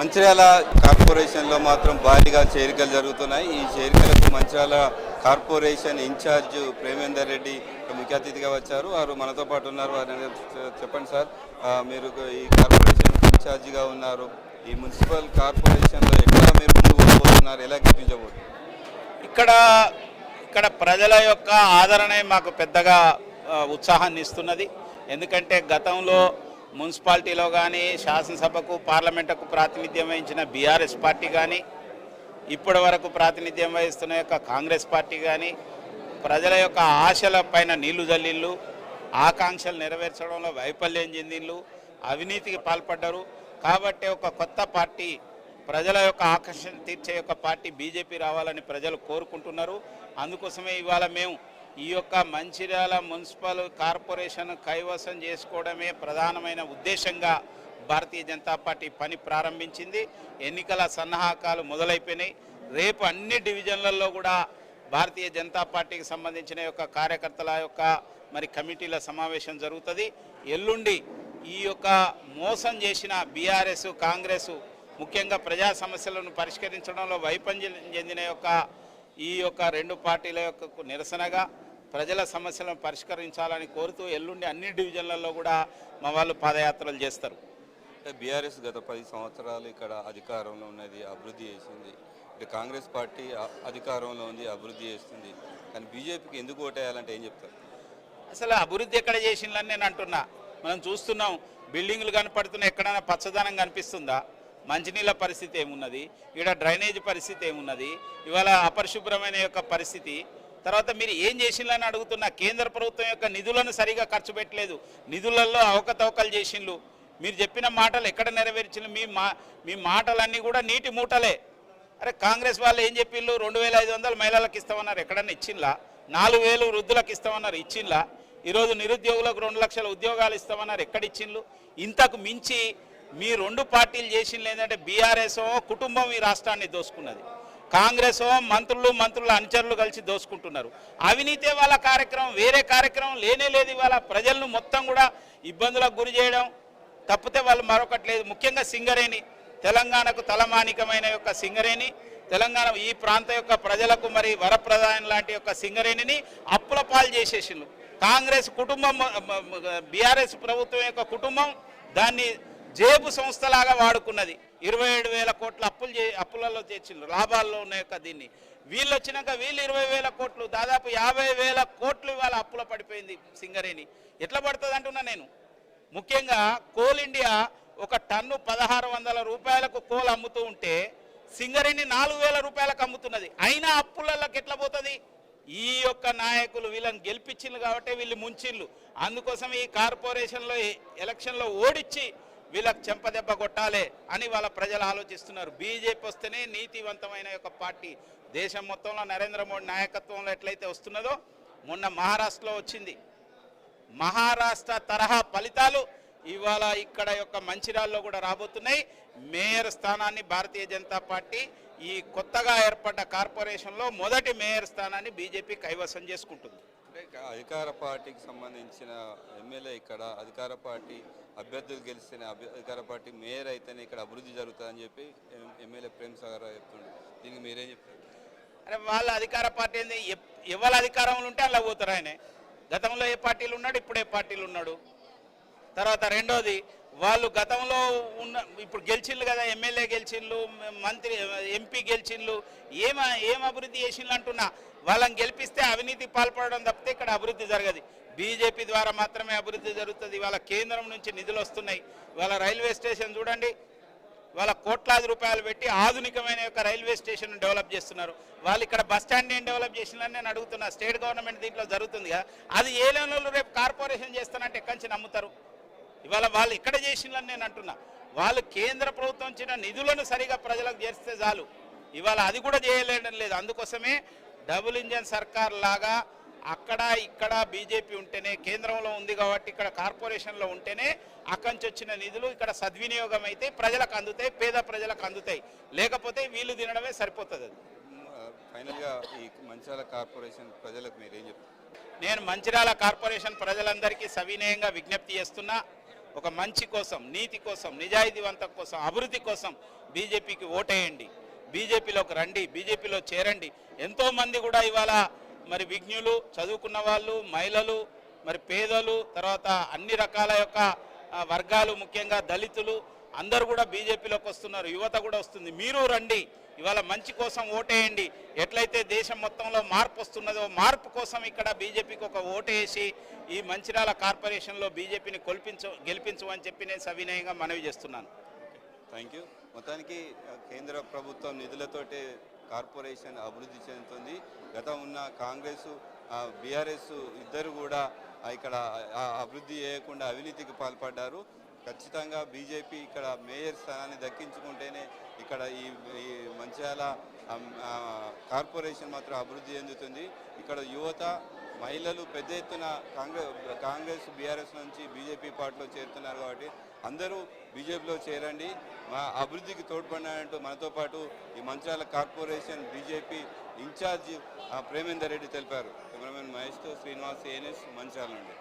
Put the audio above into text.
మంచిర్యాల కార్పొరేషన్లో మాత్రం భారీగా చేరికలు జరుగుతున్నాయి. ఈ చేరికలకు మంచిర్యాల కార్పొరేషన్ ఇన్ఛార్జ్ ప్రేమేందర్ రెడ్డి ముఖ్య అతిథిగా వచ్చారు. వారు మనతో పాటు ఉన్నారు. వారిని చెప్పండి సార్, మీరు ఈ కార్పొరేషన్ ఇన్ఛార్జిగా ఉన్నారు. ఈ మున్సిపల్ కార్పొరేషన్లో ఎక్కడ మీరు ముందుకు పోతున్నారు, ఎలా గెలిపించబోతున్నారు? ఇక్కడ ప్రజల యొక్క ఆదరణే మాకు పెద్దగా ఉత్సాహాన్ని ఇస్తున్నది. ఎందుకంటే గతంలో మున్సిపాలిటీలో కానీ శాసనసభకు పార్లమెంటుకు ప్రాతినిధ్యం వహించిన బీఆర్ఎస్ పార్టీ కానీ ఇప్పటి వరకు ప్రాతినిధ్యం వహిస్తున్న యొక్క కాంగ్రెస్ పార్టీ కానీ ప్రజల యొక్క ఆశల పైన నీళ్లు జల్లిళ్ళు, ఆకాంక్షలు నెరవేర్చడంలో వైఫల్యం చెందిళ్ళు, అవినీతికి పాల్పడ్డారు. కాబట్టి ఒక కొత్త పార్టీ, ప్రజల యొక్క ఆకర్షణ తీర్చే యొక్క పార్టీ బీజేపీ రావాలని ప్రజలు కోరుకుంటున్నారు. అందుకోసమే ఇవాళ మేము ఈ యొక్క మంచిర్యాల మున్సిపల్ కార్పొరేషన్ కైవసం చేసుకోవడమే ప్రధానమైన ఉద్దేశంగా భారతీయ జనతా పార్టీ పని ప్రారంభించింది. ఎన్నికల సన్నాహకాలు మొదలైపోయినాయి. రేపు అన్ని డివిజన్లలో కూడా భారతీయ జనతా పార్టీకి సంబంధించిన యొక్క కార్యకర్తల యొక్క కమిటీల సమావేశం జరుగుతుంది. ఎల్లుండి ఈ యొక్క మోసం చేసిన బీఆర్ఎస్ కాంగ్రెస్ ముఖ్యంగా ప్రజా సమస్యలను పరిష్కరించడంలో వైఫల్యం చెందిన ఈ యొక్క రెండు పార్టీల యొక్క నిరసనగా ప్రజల సమస్యలను పరిష్కరించాలని కోరుతూ ఎల్లుండి అన్ని డివిజన్లలో కూడా మా వాళ్ళు పాదయాత్రలు చేస్తారు. అంటే బీఆర్ఎస్ గత 10 సంవత్సరాలు ఇక్కడ అధికారంలో ఉన్నది, అభివృద్ధి చేసింది. ఇటు కాంగ్రెస్ పార్టీ అధికారంలో ఉంది, అభివృద్ధి చేస్తుంది. కానీ బీజేపీకి ఎందుకు ఓటేయాలంటే ఏం చెప్తారు? అసలు అభివృద్ధి ఎక్కడ చేసిందని నేను అంటున్నా. మనం చూస్తున్నాం, బిల్డింగ్లు కనపడుతున్నా, ఎక్కడైనా పచ్చదనం కనిపిస్తుందా? మంచినీళ్ళ పరిస్థితి ఏమున్నది? ఇక్కడ డ్రైనేజ్ పరిస్థితి ఏమున్నది? ఇవాళ అపరిశుభ్రమైన యొక్క పరిస్థితి. తర్వాత మీరు ఏం చేసిందని అడుగుతున్నా. కేంద్ర ప్రభుత్వం యొక్క నిధులను సరిగా ఖర్చు పెట్టలేదు, నిధులలో అవకతవకలు చేసిండ్రు. మీరు చెప్పిన మాటలు ఎక్కడ నెరవేర్చిండ్రు? మీ మాటలన్నీ కూడా నీటి మూటలే. అరే కాంగ్రెస్ వాళ్ళు ఏం చెప్పిళ్ళు? 2500 మహిళలకు ఇస్తామన్నారు, ఎక్కడన్నా ఇచ్చిండ్లా? 4000 వృద్ధులకు ఇస్తామన్నారు, ఇచ్చిండ్లా? ఈరోజు నిరుద్యోగులకు 2 లక్షల ఉద్యోగాలు ఇస్తామన్నారు, ఎక్కడిచ్చిండ్రు? ఇంతకు మించి మీ రెండు పార్టీలు చేసింది ఏంటంటే బీఆర్ఎస్ కుటుంబం ఈ రాష్ట్రాన్ని దోసుకున్నది, కాంగ్రెస్ మంత్రుల అనుచరులు కలిసి దోసుకుంటున్నారు. అవినీతే వాళ్ళ కార్యక్రమం, వేరే కార్యక్రమం లేనే లేదు. ఇవాళ ప్రజలను మొత్తం కూడా ఇబ్బందులకు గురి చేయడం తప్పితే వాళ్ళు మరొకటి లేదు. ముఖ్యంగా సింగరేణి, తెలంగాణకు తలమానికమైన యొక్క సింగరేణి, తెలంగాణ ఈ ప్రాంత యొక్క ప్రజలకు వరప్రదాయం లాంటి యొక్క సింగరేణిని అప్పుల పాలు చేసేసిండ్రు. కాంగ్రెస్ కుటుంబం, బీఆర్ఎస్ ప్రభుత్వం యొక్క కుటుంబం దాన్ని జేబు సంస్థలాగా వాడుకున్నది. 27,000 కోట్ల అప్పులలో చేర్చిండ్రు, లాభాల్లో ఉన్న యొక్క దీన్ని. వీళ్ళు వచ్చినాక వీళ్ళు 20,000 కోట్లు, దాదాపు 50,000 కోట్లు ఇవాళ అప్పుల పడిపోయింది సింగరేణి. ఎట్లా పడుతుంది అంటున్నా నేను. ముఖ్యంగా కోల్ ఇండియా ఒక టన్ను 1,600 రూపాయలకు కోల్ అమ్ముతూ ఉంటే సింగరేణి 4,000 రూపాయలకు అమ్ముతున్నది. అయినా అప్పులకి ఎట్లా పోతుంది? ఈ యొక్క నాయకులు వీళ్ళని గెలిపించిండ్రు కాబట్టి వీళ్ళు ముంచిళ్ళు. అందుకోసం ఈ కార్పొరేషన్లో ఎలక్షన్లో ఓడించి వీళ్ళకి చెంపదెబ్బ కొట్టాలి అని వాళ్ళ ప్రజలు ఆలోచిస్తున్నారు. బీజేపీ వస్తేనే నీతివంతమైన యొక్క పార్టీ. దేశం మొత్తంలో నరేంద్ర మోడీ నాయకత్వంలో ఎట్లయితే వస్తున్నదో, మొన్న మహారాష్ట్రలో వచ్చింది. మహారాష్ట్ర తరహా ఫలితాలు ఇవాళ ఇక్కడ యొక్క మంచిర్యాలలో కూడా రాబోతున్నాయి. మేయర్ స్థానాన్ని భారతీయ జనతా పార్టీ ఈ కొత్తగా ఏర్పడ్డ కార్పొరేషన్లో మొదటి మేయర్ స్థానాన్ని బీజేపీ కైవసం చేసుకుంటుంది. అంటే అధికార పార్టీకి సంబంధించిన ఎమ్మెల్యే ఇక్కడ అధికార పార్టీ అభ్యర్థులు గెలిచిన అధికార పార్టీ మేయర్ అయితేనే ఇక్కడ అభివృద్ధి జరుగుతుందని చెప్పి ఎమ్మెల్యే ప్రేమ్ సాగర్ చెప్తుండే. దీనికి మీరేం చెప్తారు? అరే వాళ్ళ అధికార పార్టీ ఏంది? ఎవరు అధికారంలో ఉంటే అలా పోతారు. ఆయన గతంలో ఏ పార్టీలు ఉన్నాడు, ఇప్పుడు ఏ పార్టీలు ఉన్నాడు. తర్వాత రెండోది, వాళ్ళు గతంలో ఇప్పుడు గెలిచిండ్రు కదా, ఎమ్మెల్యే గెలిచిండ్రు, మంత్రి ఎంపీ గెలిచిండ్రు, ఏం అభివృద్ధి చేసిండ్రు అంటున్నా. వాళ్ళని గెలిపిస్తే అవినీతి పాల్పడడం తప్పితే ఇక్కడ అభివృద్ధి జరగదు. బీజేపీ ద్వారా మాత్రమే అభివృద్ధి జరుగుతుంది. వాళ్ళ కేంద్రం నుంచి నిధులు వస్తున్నాయి. వాళ్ళ రైల్వే స్టేషన్ చూడండి, వాళ్ళ కోట్లాది రూపాయలు పెట్టి ఆధునికమైన యొక్క రైల్వే స్టేషన్ డెవలప్ చేస్తున్నారు. వాళ్ళు ఇక్కడ బస్ స్టాండ్ ఏం డెవలప్ చేసిందని నేను అడుగుతున్నా. స్టేట్ గవర్నమెంట్ దీంట్లో జరుగుతుంది కదా, అది ఏ లెవెల్లో రేపు కార్పొరేషన్ చేస్తానంటే ఎక్కడి నుంచి నమ్ముతారు? ఇవాళ వాళ్ళు ఇక్కడ చేసిందని నేను అంటున్నా. వాళ్ళు కేంద్ర ప్రభుత్వం ఇచ్చిన నిధులను సరిగా ప్రజలకు చేస్తే చాలు. ఇవాళ అది కూడా చేయలేడం లేదు. అందుకోసమే డబుల్ ఇంజన్ సర్కార్ లాగా అక్కడ ఇక్కడ బీజేపీ ఉంటేనే, కేంద్రంలో ఉంది కాబట్టి ఇక్కడ కార్పొరేషన్లో ఉంటేనే అక్కడి నుంచి వచ్చిన నిధులు ఇక్కడ సద్వినియోగం అయితే ప్రజలకు అందుతాయి, పేద ప్రజలకు అందుతాయి. లేకపోతే వీళ్ళు తినడమే సరిపోతుంది. అది ఫైనల్గా ఈ మంచిర్యాల కార్పొరేషన్ ప్రజలకు మీరేం చెప్తారు? నేను మంచిర్యాల కార్పొరేషన్ ప్రజలందరికీ సవినయంగా విజ్ఞప్తి చేస్తున్నా. ఒక మంచి కోసం, నీతి కోసం, నిజాయితీవంతం కోసం, అభివృద్ధి కోసం బీజేపీకి ఓటేయండి, బీజేపీలోకి రండి, బీజేపీలో చేరండి. ఎంతోమంది కూడా ఇవాళ మరి విజ్ఞులు, చదువుకున్న వాళ్ళు, మహిళలు, మరి పేదలు, తర్వాత అన్ని రకాల యొక్క వర్గాలు, ముఖ్యంగా దళితులు అందరూ కూడా బీజేపీలోకి వస్తున్నారు. యువత కూడా వస్తుంది. మీరు రండి, ఇవాళ మంచి కోసం ఓటేయండి. ఎట్లయితే దేశం మొత్తంలో మార్పు వస్తున్నదో మార్పు కోసం ఇక్కడ బీజేపీకి ఒక ఓటేసి ఈ మంచిర్యాల కార్పొరేషన్లో బీజేపీని గెలిపించమని చెప్పి నేను సవినయంగా మనవి చేస్తున్నాను. Thank you. మొత్తానికి కేంద్ర ప్రభుత్వం నిధులతోటే కార్పొరేషన్ అభివృద్ధి చెందుతుంది. గతం ఉన్న కాంగ్రెస్ బీఆర్ఎస్ ఇద్దరు కూడా ఇక్కడ అభివృద్ధి చేయకుండా అవినీతికి పాల్పడ్డారు. ఖచ్చితంగా బీజేపీ ఇక్కడ మేయర్ స్థానాన్ని దక్కించుకుంటేనే ఇక్కడ ఈ మంచిర్యాల కార్పొరేషన్ మాత్రం అభివృద్ధి చెందుతుంది. ఇక్కడ యువత, మహిళలు పెద్ద ఎత్తున కాంగ్రెస్ బీఆర్ఎస్ నుంచి బీజేపీ పార్టీలో చేరుతున్నారు. కాబట్టి అందరూ బీజేపీలో చేరండి, మా అభివృద్ధికి తోడ్పడినంటూ మనతో పాటు ఈ Mancherial corporation BJP in charge Premender Reddy తెలిపారు. కెమెరామెన్ మహేష్తో శ్రీనివాస్, ఏఎన్ఎస్, మంచిర్యాల నుండి.